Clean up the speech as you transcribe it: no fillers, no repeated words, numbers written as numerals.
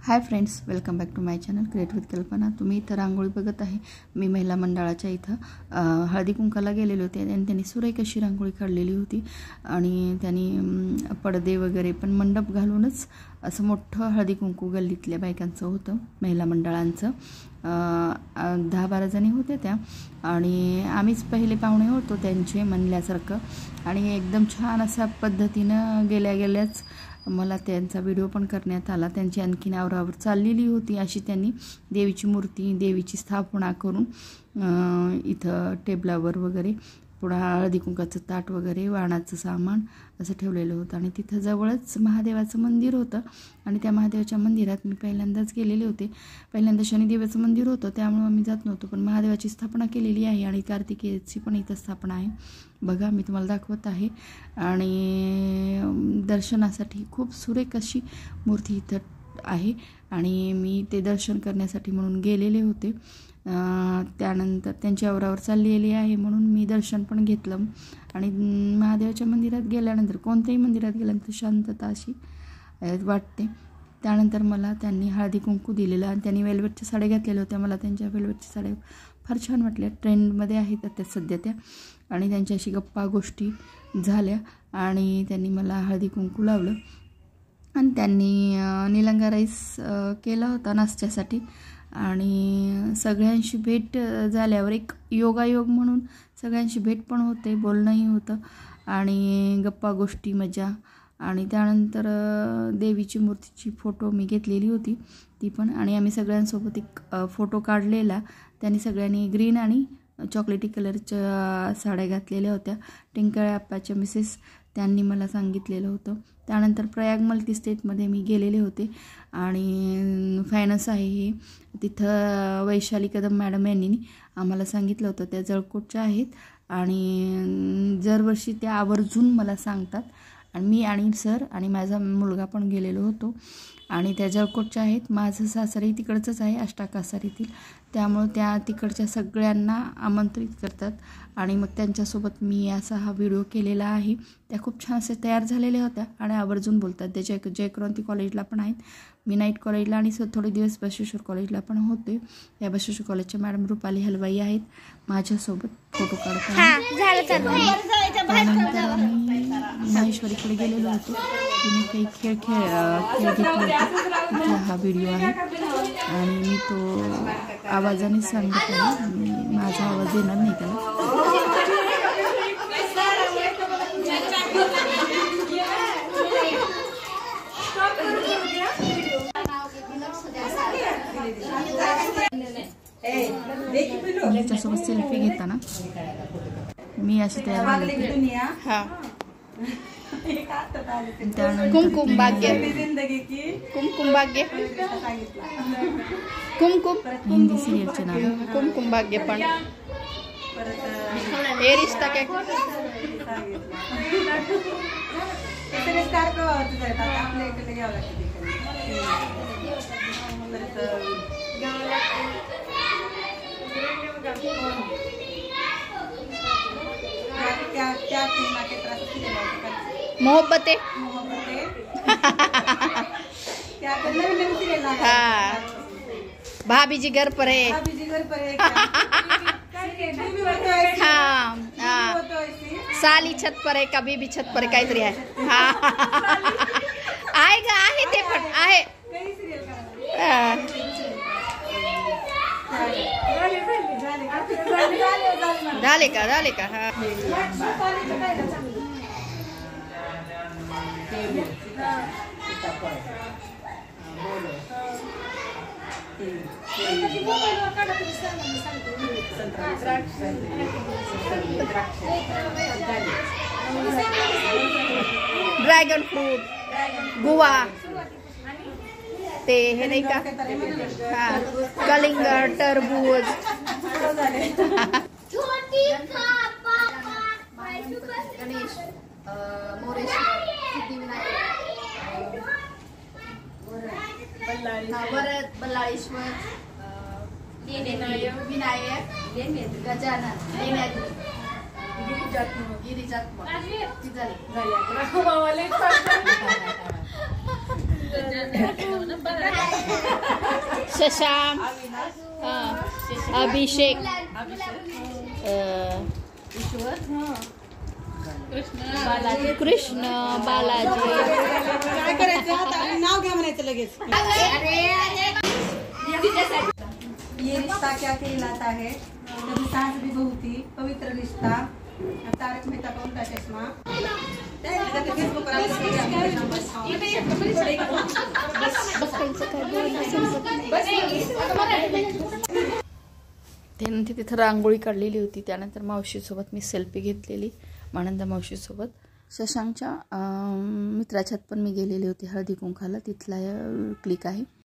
High friends, welcome back to my channel create with Kalpana. तुम्ही इथं रांगोळी बघत आहे। मी महिला मंडळाच्या इथं हळदी कुंकाला गेलेले होते आणि त्यांनी सुरेख अशी रांगोळी काढलेली होती आणि त्यांनी पडदे वगैरे पण मंडप घालूनच असं मोठं हळदी कुंकू गल्लीतल्या बायकांचं होतं, महिला मंडळांचं। 10-12 जणी होत्या त्या आणि आम्हीच पहिले पाहुणे होतो त्यांचे म्हणल्यासारखं आणि एकदम छान अशा पद्धतीनं गेल्याच मला त्यांचा व्हिडिओ पण करण्यात आला। त्यांची आणखीन आवरावर चाललेली होती अशी त्यांनी देवीची मूर्ती, देवीची स्थापना करून इथं टेबलावर वगैरे पुन्हा हळदी कुंकाचं ताट वगैरे वाणाचं सामान असं ठेवलेलं होतं आणि तिथं जवळच महादेवाचं मंदिर होतं आणि त्या महादेवाच्या मंदिरात मी पहिल्यांदाच गेलेले होते। पहिल्यांदा शनिदेवाचं मंदिर होतं त्यामुळे आम्ही जात नव्हतो, पण महादेवाची स्थापना केलेली आहे आणि कार्तिकेयची पण इथं स्थापना आहे। बघा मी तुम्हाला दाखवत आहे आणि दर्शनासाठी खूप सुरेख अशी मूर्ती इथं आहे आणि मी ते दर्शन करण्यासाठी म्हणून गेलेले होते। त्यानंतर त्यांची आवरावर चाललेली आहे म्हणून मी दर्शन पण घेतलं आणि महादेवाच्या मंदिरात गेल्यानंतर कोणत्याही मंदिरात गेल्यानंतर शांतता अशी वाटते। त्यानंतर मला त्यांनी हळदी कुंकू दिलेलं आणि त्यांनी वेलवेटच्या साड्या घातलेल्या होत्या। मला त्यांच्या वेलवेटच्या साड्या फार छान वाटल्या, ट्रेंडमध्ये आहेत त्या सध्या त्या, आणि त्यांच्याशी गप्पा गोष्टी झाल्या आणि त्यांनी मला हळदी कुंकू लावलं आणि त्यांनी निलंगा राईस केला होता नाश्त्यासाठी आणि सगळ्यांशी भेट झाल्यावर एक योगायोग म्हणून सगळ्यांशी भेट पण होते, बोलणंही होतं आणि गप्पा गोष्टी मजा। आणि त्यानंतर देवीची मूर्तीची फोटो मी घेतलेली होती ती पण, आणि आम्ही सगळ्यांसोबत एक फोटो काढलेला। त्यांनी सगळ्यांनी ग्रीन आणि चॉकलेटी कलरच्या साड्या घातलेल्या होत्या। टिंकळे आप्पाच्या मिसेस त्यांनी मला सांगितलेलं होतं। त्यानंतर प्रयाग मल्टी स्टेटमध्ये मी गेलेले होते आणि फायनान्स आहे हे, तिथं वैशाली कदम मॅडम यांनी आम्हाला सांगितलं होतं। त्या जळकोटच्या आहेत आणि दरवर्षी त्या आवर्जून मला सांगतात आणि मी आणि सर आणि माझा मुलगा पण गेलेलो होतो आणि त्या जळकोटच्या आहेत। माझं सासरही तिकडचंच आहे, अष्टाकासारीतील, त्यामुळे त्या तिकडच्या सगळ्यांना आमंत्रित करतात आणि मग त्यांच्यासोबत मी असा हा व्हिडिओ केलेला आहे। त्या खूप छान असे तयार झालेल्या होत्या आणि आवर्जून बोलतात। त्या जयक्रांती कॉलेजला पण आहेत, मी नाईट कॉलेजला आणि थोडे दिवस बसवेश्वर कॉलेजला पण होते। त्या बसवेश्वर कॉलेजच्या मॅडम रुपाली हलवाई आहेत माझ्यासोबत फोटो काढताना। त्यानंतर आम्ही महेश्वरीकडे गेलेलो होतो, तिने काही खेळ घेतले होते, हा व्हिडिओ आहे आणि मी तो आवाजाने सांगत आहे, माझा आवाज येणार नाही त्याला। त्याच्यासोबत सेल्फी घेताना मी अशी तयार झाली कुमकुम भाग्य, कुमकुम भाग्य, कुमकुम हिंदी सिरियलचे नाव कुमकुम भाग्य पण हे रिश्ता काय मोहब्बत है। हाँ, भाभी जी घर पर है। हाँ हाँ, साली छत पर है, कभी भी छत पर काहीतरी आहे। हाँ आएगा, आहे ते पण आहे। झाले का हाँ। ड्रॅगन फ्रूट, गुवा, ते हे नाही का, हाँ कलिंगड, टरबूज, गणेश, मोरेश्वर, सिद्धिविनायक, बल्लाळेश्वर, विनायक, गजानन, गिरिजात्मक झाले। शशांक, अभिषेक, कृष्ण, बालाजी. काय करायचं आता नाव घ्या म्हणायचं लगेच. ये रिश्ता क्या कहलाता है, कभी सास भी बहू थी, पवित्र रिश्ता, तारक मेहता का उल्टा चश्मा. त्यानंतर तिथं रांगोळी काढलेली होती. त्यानंतर मावशीसोबत मी सेल्फी घेतलेली, आनंदा मावशीसोबत. शशांकच्या मित्राच्यात पण मी गेलेली होती हळदी कुंकाला, तिथला क्लिक आहे.